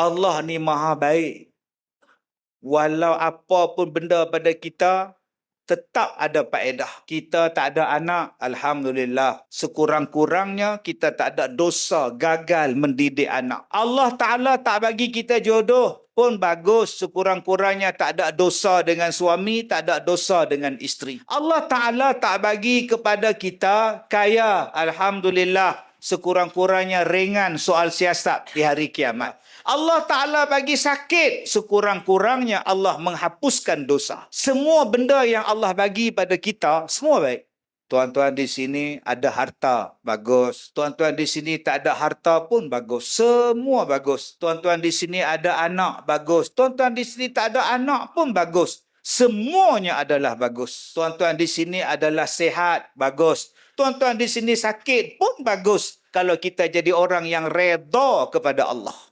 Allah ni maha baik. Walau apa pun benda pada kita, tetap ada faedah. Kita tak ada anak, Alhamdulillah. Sekurang-kurangnya kita tak ada dosa gagal mendidik anak. Allah Ta'ala tak bagi kita jodoh pun bagus. Sekurang-kurangnya tak ada dosa dengan suami, tak ada dosa dengan isteri. Allah Ta'ala tak bagi kepada kita kaya, Alhamdulillah. Sekurang-kurangnya ringan soal siasat di hari kiamat. Allah Ta'ala bagi sakit, sekurang-kurangnya Allah menghapuskan dosa. Semua benda yang Allah bagi pada kita, semua baik. Tuan-tuan di sini ada harta, bagus. Tuan-tuan di sini tak ada harta pun bagus. Semua bagus. Tuan-tuan di sini ada anak, bagus. Tuan-tuan di sini tak ada anak pun bagus. Semuanya adalah bagus. Tuan-tuan di sini adalah sehat, bagus. Tuan-tuan di sini sakit pun bagus. Kalau kita jadi orang yang redha kepada Allah.